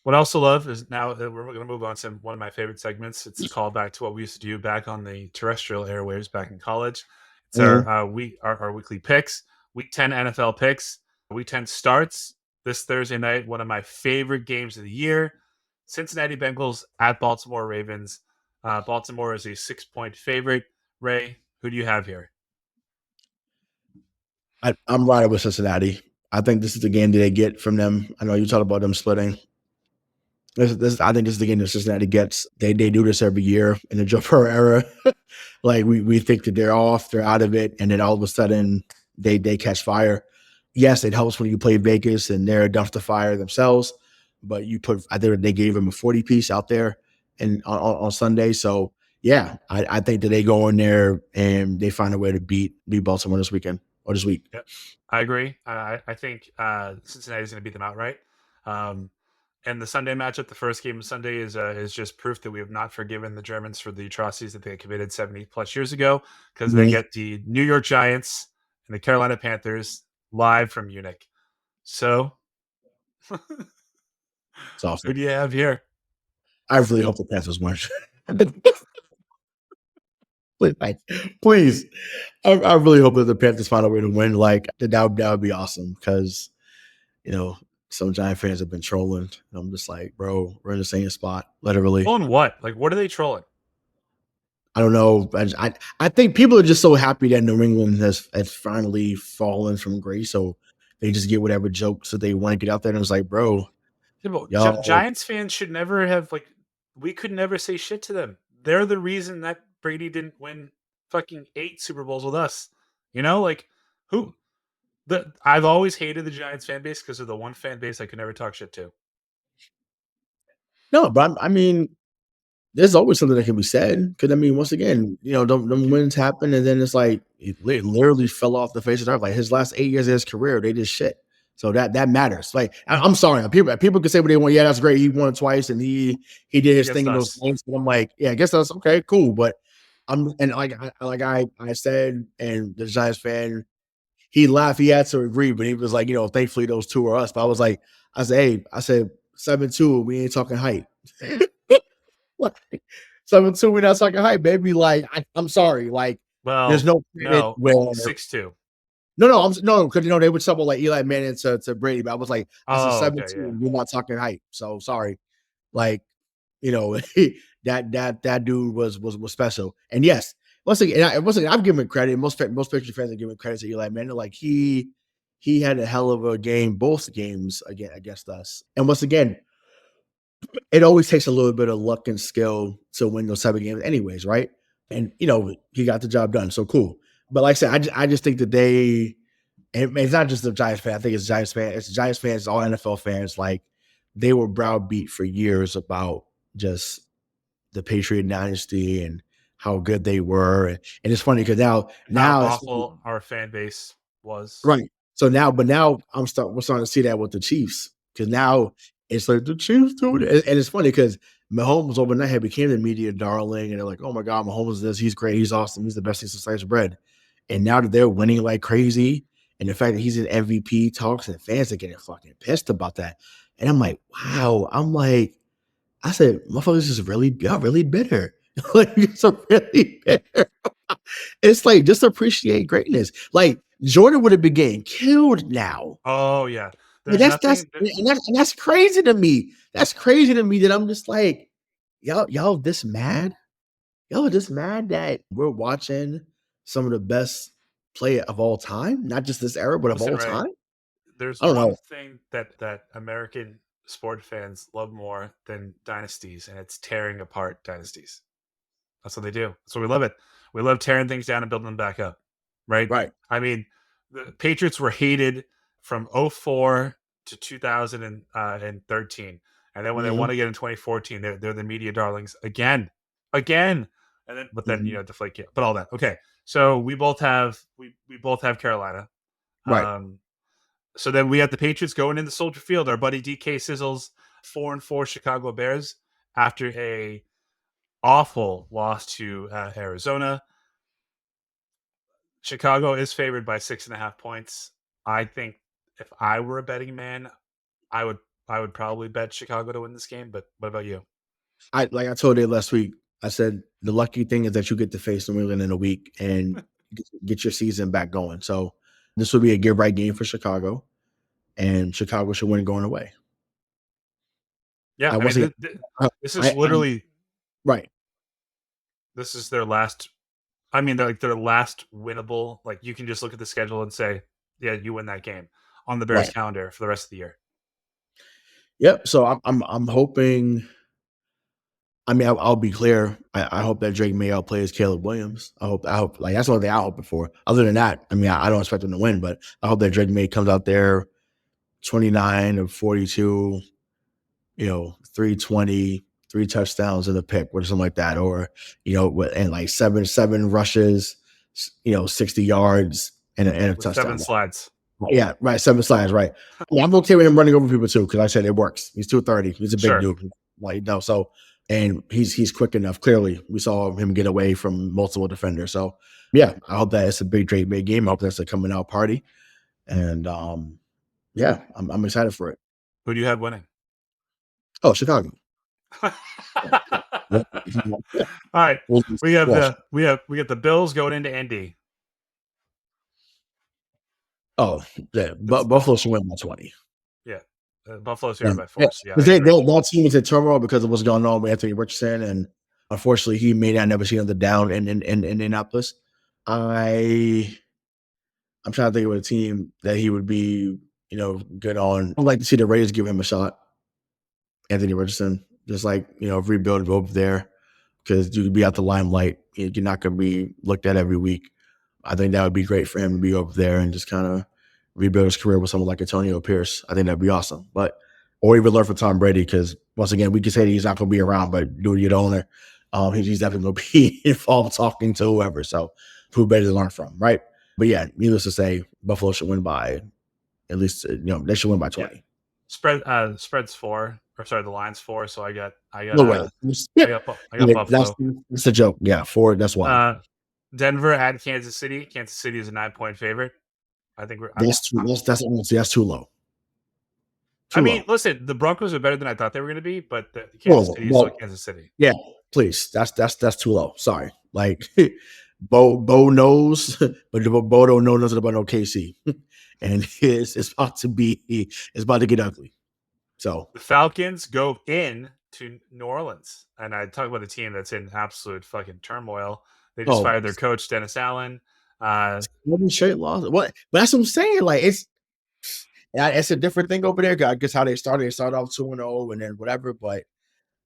What I also love is now that we're going to move on to one of my favorite segments. It's a callback to what we used to do back on the terrestrial airwaves back in college. It's Mhm. our weekly picks, Week 10 NFL picks. Week 10 starts this Thursday night. One of my favorite games of the year: Cincinnati Bengals at Baltimore Ravens. Baltimore is a 6-point favorite. Ray, who do you have here? I'm riding with Cincinnati. I think this is the game that they get from them. I know you talked about them splitting. I think this is the game that Cincinnati gets. They do this every year in the Joe Burrow era. Like we think that they're off, they're out of it, and then all of a sudden they catch fire. Yes, it helps when you play Vegas and they're a dumpster fire themselves, but you put I think they gave them a 40 piece out there and on Sunday. So yeah, I think that they go in there and they find a way to beat Baltimore this weekend or this week. Yep, I agree. I think Cincinnati's going to beat them outright. Um, and the Sunday matchup, the first game of Sunday, is just proof that we have not forgiven the Germans for the atrocities that they committed 70 plus years ago, because they Mhm. get the New York Giants and the Carolina Panthers live from Munich. So, It's who awesome. do you have here? I really hope the Panthers win. Please, please. I really hope that the Panthers find a way to win. Like that would be awesome because you know some Giant fans have been trolling. And I'm just like, bro, we're in the same spot, literally. Trolling what? Like, what are they trolling? I don't know. I think people are just so happy that New England has finally fallen from grace, so they just get whatever jokes that they want to get out there. And it's like, bro, Yeah, but y'all, Giants fans should never have like. We could never say shit to them. They're the reason that Brady didn't win fucking 8 Super Bowls with us. You know, like who I've always hated the Giants fan base because they're the one fan base I could never talk shit to. no, but I mean, there's always something that can be said. Because I mean, once again, them wins happen, and then it's like it literally fell off the face of the earth. Like his last 8 years of his career, they did shit. So that matters. Like I'm sorry, people can say what they want. Yeah, that's great. He won twice, and he did his thing Against in those us. games. But I'm like, yeah, I guess that's okay, cool. But I'm and like I said, and the Giants fan, he laughed. He had to agree, but he was like, thankfully those two are us. But I said, hey, I said 7-2. We ain't talking height. Like 7-2, we're not talking hype, baby. Like, I'm sorry. Like, there's Well, no credit no, where 6-2. no, because they would sub like Eli Manning to Brady, but I said Oh, okay, 7-2, yeah. we're not talking hype. So sorry. Like, you know, that dude was special. And yes, once again, I've given credit. Most Patriot fans are giving credit to Eli Manning. Like he had a hell of a game, both games against us. And once again, it always takes a little bit of luck and skill to win those type of games, anyways, right? And he got the job done, so cool. But like I said, I just think that and it's not just the Giants fan. I think it's Giants fans, all NFL fans. Like they were browbeat for years about just the Patriot dynasty and how good they were, and it's funny because And how now it's awful our fan base was. right. So now we're starting to see that with the Chiefs because now it's like the Chiefs doing it, and it's funny because Mahomes overnight had became the media darling, and they're like, "Oh my God, Mahomes is this. He's great. He's awesome. He's the best thing since sliced bread." And now that they're winning like crazy, and the fact that he's in MVP talks and fans are getting fucking pissed about that, and I'm like, wow. I'm like, I said, motherfuckers is really y'all really bitter. Like it's a really bitter. It's like just appreciate greatness. Like Jordan would have been getting killed now. Oh yeah. Like There's nothing. that's crazy to me. That's crazy to me that I'm just like, y'all this mad? Y'all are just mad that we're watching some of the best play of all time, not just this era, but of Listen, all Ray. time. There's I don't one know. thing that American sport fans love more than dynasties, and it's tearing apart dynasties. That's what they do. That's what we love it. We love tearing things down and building them back up. Right? Right. I mean, the Patriots were hated from '04 to 2013. And then when they won Mhm, again in 2014, they're the media darlings again. Again. And then but then mhm. deflate but all that. Okay. So we both have Carolina. Right. Um so then we have the Patriots going into Soldier Field. Our buddy DK Sizzles 4-4 Chicago Bears after a awful loss to Arizona. Chicago is favored by 6.5 points. I think if I were a betting man, I would I would probably bet Chicago to win this game. But what about you? I told you last week. I said the lucky thing is that you get to face New England in a week and get your season back going. So this will be a get right game for Chicago, and Chicago should win going away. Yeah, I I once mean, again, this is I literally right, this is their last. I mean, they're like their last winnable. Like you can just look at the schedule and say, yeah, you win that game on the Bears right. calendar for the rest of the year. Yep. So I'm hoping. I mean, I'll be clear. I hope that Drake May outplays Caleb Williams. I hope like that's the only thing I'm hoping for. Other than that, I mean, I don't expect him to win, but I hope that Drake May comes out there 29 of 42, 320, 3 touchdowns in a pick or something like that, or and like seven rushes, 60 yards and a With 7 touchdown. slides. Yeah, right. 7 slides, right. Yeah, I'm okay with him running over people too, because I said it works. He's 230. He's a big Sure. dude. Like so and he's quick enough. Clearly, we saw him get away from multiple defenders. So yeah, I hope that it's a big Drake May game. I hope that's a coming out party. And yeah, I'm excited for it. Who do you have winning? Oh, Chicago. All Yeah. right. We'll watch. We got the Bills going into Indy. Oh, yeah. It's Buffalo should win by 20. yeah. Buffalo's Yeah. here by Yeah. force. Yeah, I 'Cause agree. that team is in turmoil because of what's going on with Anthony Richardson, and unfortunately, he may not never see another down in Indianapolis. I'm trying to think of a team that he would be, good on. I'd like to see the Raiders give him a shot. Anthony Richardson, just like rebuild over there, because you could be out the limelight. You're not going to be looked at every week. I think that would be great for him to be over there and just kind of rebuild his career with someone like Antonio Pierce. I think that'd be awesome. Or even learn from Tom Brady, because once again, we can say that he's not going to be around, but dude, you're the owner. He's definitely going to be involved talking to whoever. So who better to learn from, right? But yeah, needless to say, Buffalo should win by at least, they should win by 20. Yeah. Spread's 4. Or sorry, the line's 4. So I got No way. I got Buffalo. That's a joke. Yeah, 4. That's why. Denver at Kansas City. Kansas City is a 9-point favorite. I think we're. That's honestly, that's too low. I mean, listen, the Broncos are better than I thought they were going to be, but the Kansas City is still Kansas City. Yeah, please. That's too low. Sorry. Like Bo knows, but Bo don't know nothing about no KC. And it's about to get ugly. So the Falcons go in to New Orleans, and I talk about the team that's in absolute fucking turmoil. They just fired their coach, Dennis Allen. 7 straight losses. What? But that's what I'm saying. Like it's a different thing over there. I guess how they started. They started off 2-0 and then whatever. But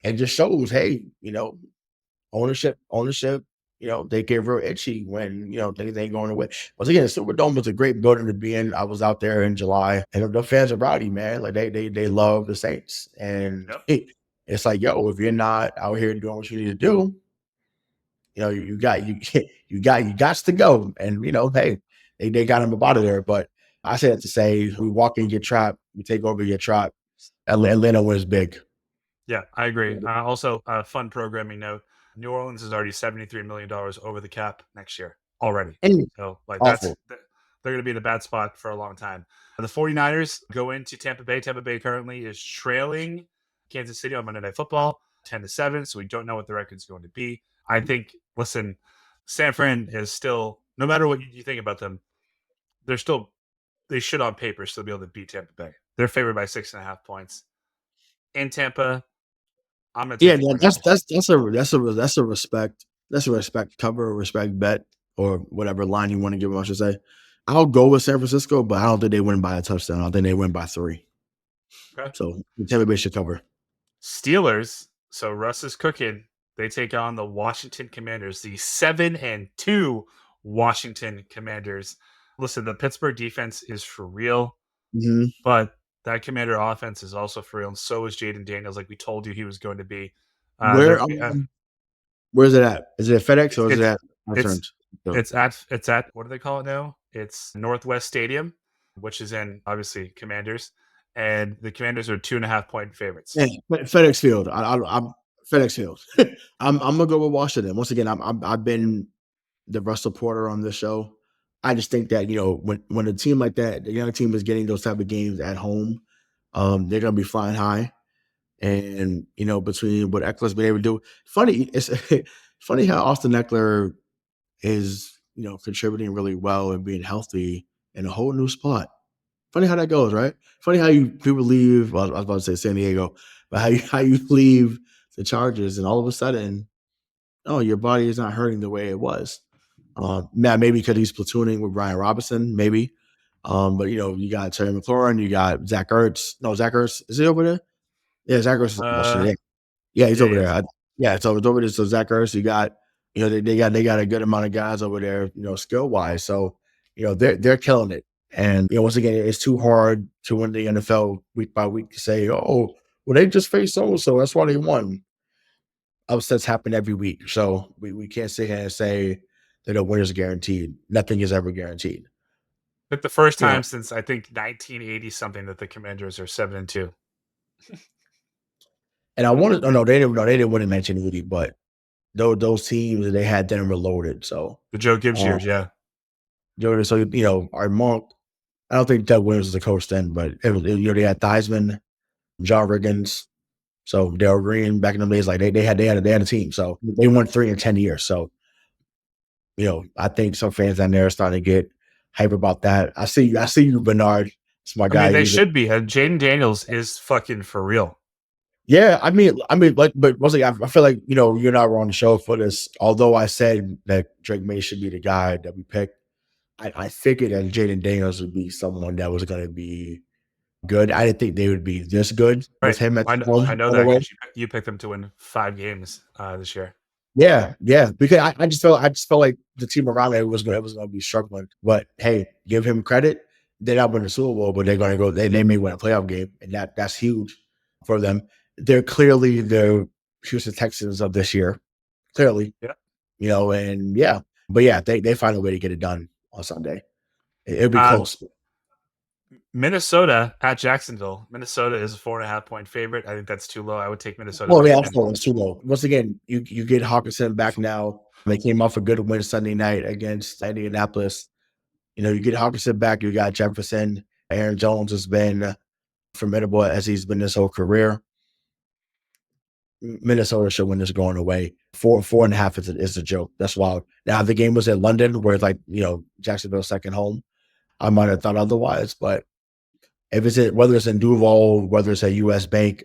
it just shows, hey, ownership. They get real itchy when things ain't going away. Once again, the Superdome was a great building to be in. I was out there in July, and the fans are rowdy, man. Like they love the Saints, and it's like, yo, if you're not out here doing what you need to do, you got to go. And hey, they got him out of there. But I say that to say, we walk in, get trapped, we take over, get trapped. Atlanta wins big. Yeah, I agree. Also, a fun programming note: New Orleans is already $73 million over the cap next year already. So they're going to be in a bad spot for a long time. The 49ers go into Tampa Bay. Tampa Bay currently is trailing Kansas City on Monday Night Football 10-7. So we don't know what the record's going to be. I think, listen, San Fran is still, no matter what you think about them, they should on paper still be able to beat Tampa Bay. They're favored by 6.5 points. In Tampa, I'm gonna take that's a respect cover, respect bet, or whatever line you want to give them, I should say. I'll go with San Francisco, but I don't think they win by a touchdown. I think they win by 3. Okay. So Tampa Bay should cover. Steelers. So Russ is cooking. They take on the Washington Commanders, the 7-2 Washington Commanders. Listen, the Pittsburgh defense is for real, but that Commander offense is also for real, and so is Jaden Daniels, like we told you he was going to be. Where's it at? Is it FedEx or is it at? It's at what do they call it now? It's Northwest Stadium, which is in obviously Commanders, and the Commanders are 2.5-point favorites. Yeah, FedEx Field. I'm FedEx Field. I'm gonna go with Washington. Once again, I've been the Russ supporter on this show. I just think that when a team like that, the young team is getting those type of games at home, They're gonna be flying high. And between what Eckler's been able to do, it's funny how Austin Eckler is contributing really well and being healthy in a whole new spot. Funny how that goes, right? Funny how people leave. Well, I was about to say San Diego, but how you leave the Chargers and all of a sudden, oh, your body is not hurting the way it was. Now maybe because he's platooning with Brian Robinson, maybe. But you got Terry McLaurin, you got Zach Ertz. No, Zach Ertz, is he over there? Yeah, Zach Ertz. Well, Uh, shit, yeah, he's yeah, over yeah. there. Yeah, so it's over there. So Zach Ertz, you got, they got a good amount of guys over there, skill wise. So they're killing it. And once again, it's too hard to win the NFL week by week to say, oh, well, they just faced so and so, that's why they won. Upsets happen every week, so we can't sit here and say that a win is guaranteed. Nothing is ever guaranteed. Like the first You know, time since I think 1980 something that the Commanders are 7-2. and I wanted. Oh no, they didn't. No, they didn't win in 1980, but those teams they had them reloaded. So, The Joe Gibbs um, years, yeah. Jordan. So our Mark. I don't think Doug Williams was the coach then, but they had Theismann, John Riggins, so Darryl Green back in the days. Like they had a team. So they won 3 in 10 years. So I think some fans down there are starting to get hype about that. I see you, Bernard. It's my I mean, guy. they should be. Jaden Daniels is fucking for real. Yeah, but mostly I feel like you're not wrong to show for this. Although I said that Drake May should be the guy that we picked, I figured that Jaden Daniels would be someone that was going to be good. I didn't think they would be this good with Right. him at I the know, I helm know on the that road. because you picked them to win 5 games this year. Yeah, yeah. Because I just felt like the team around it was gonna be struggling. But hey, give him credit. They're not winning the Super Bowl, but they're gonna go. They may win a playoff game, and that's huge for them. They're clearly the Houston Texans of this year. Clearly, Yeah. and yeah, but yeah, they find a way to get it done on Sunday. It'll be Uh, close. Minnesota at Jacksonville. Minnesota is a 4.5 point favorite. I think that's too low. I would take Minnesota to Well, yeah, win. also it's too low. Once again, you get Hawkinson back now. They came off a good win Sunday night against Indianapolis. You get Hawkinson back. You got Jefferson. Aaron Jones has been formidable as he's been his whole career. Minnesota should win this going away. 4.5 is a joke. That's wild. Now, if the game was in London, where it's like, Jacksonville's second home, I might have thought otherwise. But whether it's in Duval, whether it's at US Bank,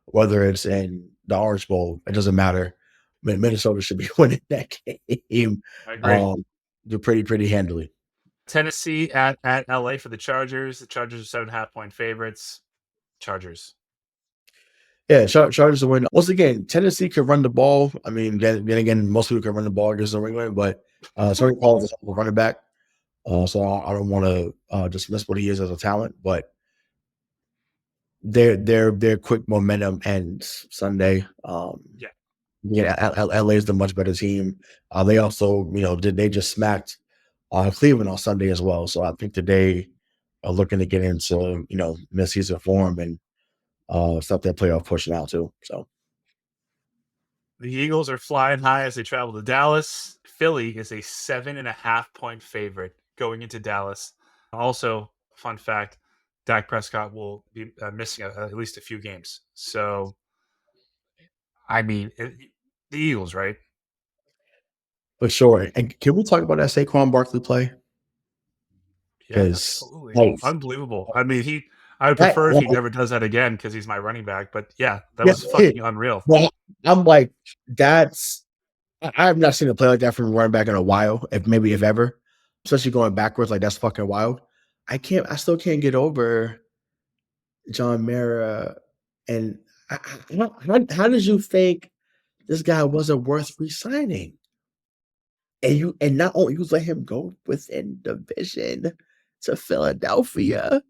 whether it's in the Orange Bowl, it doesn't matter. Minnesota should be winning that game. I agree. They're pretty handily. Tennessee at LA for the Chargers. The Chargers are 7.5 point favorites. Chargers. Yeah, Chargers to win. Once again, Tennessee could run the ball. I mean, then again, most people can run the ball against New England, but Tony Paul is a running back. So I don't want to dismiss what he is as a talent, but their quick momentum ends Sunday. Yeah. LA is the much better team. They also, they just smacked Cleveland on Sunday as well. So I think that they are looking to get into mid-season form and stuff that playoff push now too. So The Eagles are flying high as they travel to Dallas. Philly is a 7.5 point favorite going into Dallas. Also, fun fact: Dak Prescott will be missing at least a few games. So, I mean, the Eagles, right? for sure. And can we talk about that Saquon Barkley play? Yeah, Because absolutely, hey, unbelievable. I mean, I would that, prefer if he like, never does that again because he's my running back. But yeah, that yeah, was fucking unreal. well, I'm like, that's I've not seen a play like that from a running back in a while, if ever. Especially going backwards, like that's fucking wild. I still can't get over John Mara. And how did you think this guy wasn't worth re-signing? And not only you let him go within division to Philadelphia,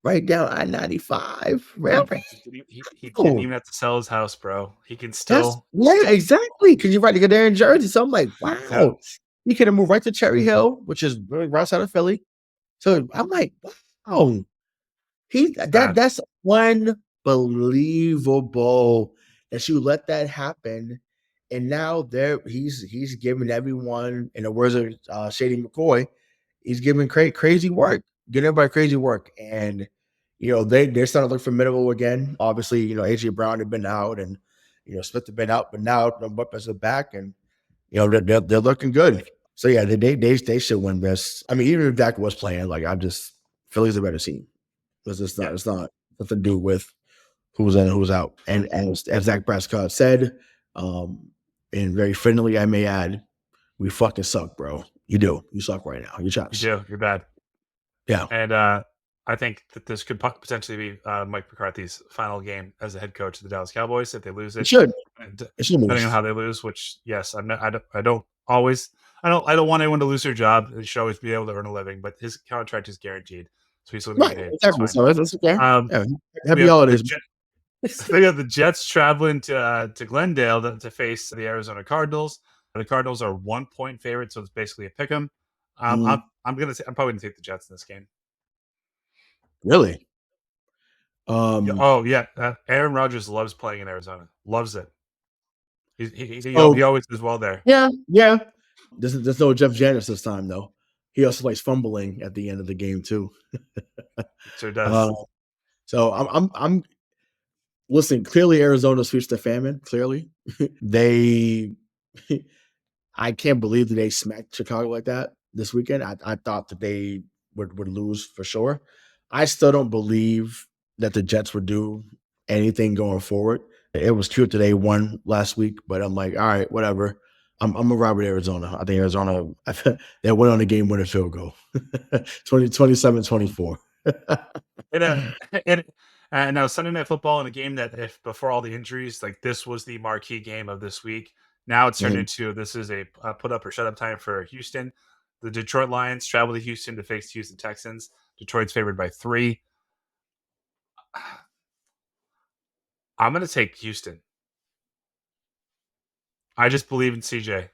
right down I-95. Really? He didn't Oh, even have to sell his house, bro. He can that's still. yeah, exactly. Because you're right to get there in Jersey. So I'm like, Yeah, wow. He could have moved right to Cherry Hill, which is really right outside of Philly. So I'm like, wow. bad. That's unbelievable that you let that happen. And now he's giving everyone, in the words of Shady McCoy, he's giving crazy work, getting everybody crazy work. And they're starting to look formidable again. Obviously, AJ Brown had been out, and Smith had been out, but now the weapons are back, and they're looking good. So yeah, they should win this. I mean, even if Dak was playing, like I'm just Philly's a better team. Yeah, It's not nothing to do with who's in and who's out. And as Zach Prescott said, and very friendly, I may add, we fucking suck, bro. You do. You suck right now. You're you trash. do. You're bad. Yeah. And I think that this could potentially be Mike McCarthy's final game as a head coach of the Dallas Cowboys if they lose It it. should. And It should depending on lose. how they lose, which yes, I don't always. I don't want anyone to lose their job. They should always be able to earn a living, but his contract is guaranteed, so he's still going to Right. get paid. It's Exactly. fine. So that's okay. Um, Yeah. we Happy have the holidays. we have the Jets traveling to Glendale to face the Arizona Cardinals. The Cardinals are 1 point favorites, so it's basically a pick 'em. Mhm. I'm probably gonna take the Jets in this game. Really? Yeah, Um, oh yeah, Aaron Rodgers loves playing in Arizona. Loves it. He so always does well there. yeah, yeah. There's no Jeff Janis this time though. He also likes fumbling at the end of the game too. Sure Uh, does. so I'm listen. Clearly, Arizona switched to famine. Clearly, they. I can't believe that they smacked Chicago like that this weekend. I thought that they would lose for sure. I still don't believe that the Jets would do anything going forward. It was cute that they won last week, but I'm like, all right, whatever. I'm a ride with Arizona. I think Arizona they went on the game winning field goal. 27-24. And and now Sunday Night Football in a game that if before all the injuries, like this was the marquee game of this week. Now it's turned Mhm. into this is a put up or shut up time for Houston. The Detroit Lions travel to Houston to face Houston Texans. Detroit's favored by 3. I'm going to take Houston. I just believe in CJ.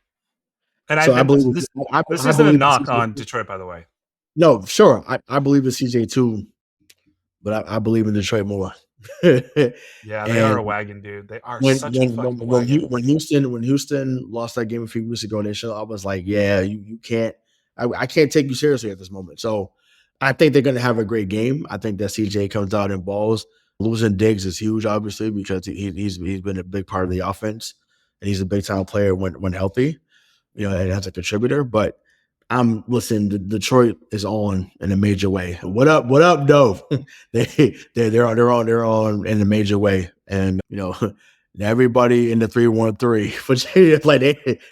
And So I believe this I isn't a believe in knock CJ. on Detroit, by the way. No, sure. I believe in CJ too, but I believe in Detroit more. Yeah, they are And a wagon, dude. They are such a fucking when wagon. Houston lost that game a few weeks ago, I was like, yeah, you can't. I can't take you seriously at this moment. So I think they're going to have a great game. I think that CJ comes out and balls. Losing Diggs is huge, obviously, because he's been a big part of the offense, and he's a big time player when healthy. And as a contributor. But I'm listen. Detroit is on in a major way. What up? What up, Dove? They're on in a major way, and everybody in the 3-1-3, which like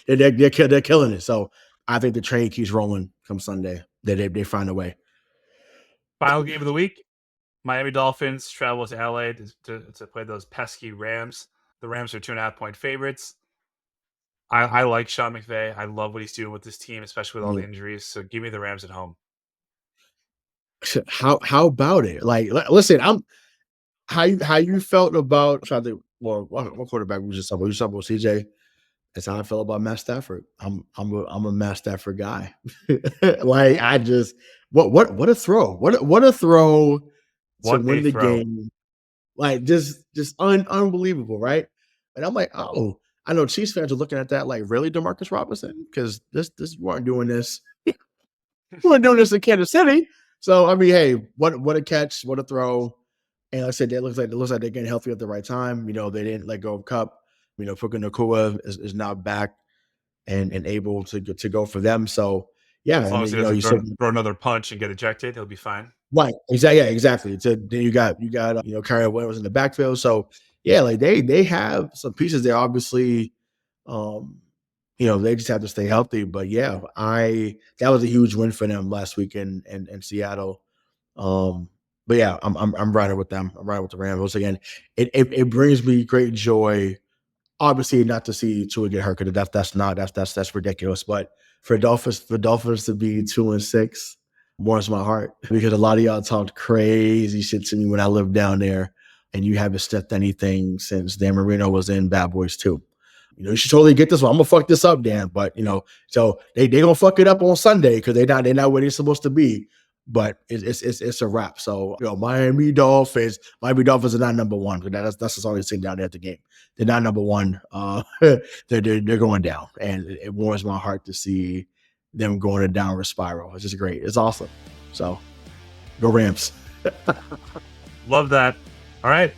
they're killing it. So I think the train keeps rolling come Sunday. They find a way. Final game of the week. Miami Dolphins travel to LA to play those pesky Rams. The Rams are 2.5 point favorites. I like Sean McVay. I love what he's doing with this team, especially with all the Mm. injuries. So give me the Rams at home. How about it? Like, listen, I'm how you felt about trying to well, what quarterback we just talking about? We just talking about CJ. That's how I felt about Matt Stafford. I'm a Matt Stafford guy. Like I just what a throw. What a throw to What a win the throw. game. Like just unbelievable, right? And I'm like, oh, I know Chiefs fans are looking at that like, really, Demarcus Robinson? Because this you weren't doing this. You weren't doing this in Kansas City. So I mean, hey, what a catch, what a throw. And like I said, it looks like they're getting healthy at the right time. They didn't let go of Cup. Puka Nakua is now back and able to go for them. So yeah, As and long then, as he you doesn't said throw another punch and get ejected, he'll be fine. right, exactly, yeah, exactly. So then you got Kyrie Williams in the backfield. So yeah, like they have some pieces there. Obviously, um, they just have to stay healthy. But yeah, I that was a huge win for them last week in Seattle. But yeah, I'm riding with them. I'm riding with the Rams. Once again, it brings me great joy. Obviously, not to see Tua get hurt because that's ridiculous. But for Dolphins to be 2-6 warms my heart because a lot of y'all talked crazy shit to me when I lived down there, and you haven't stepped anything since Dan Marino was in Bad Boys 2. You should totally get this one. I'm gonna fuck this up, Dan. But so they gonna fuck it up on Sunday because they're not where they're supposed to be. But it's a wrap. So Miami Dolphins are not number one. That's just all they say down there at the game. They're not number one. They're going down, and it warms my heart to see them going a downward spiral. It's just great. It's awesome. So go Rams. Love that. All right.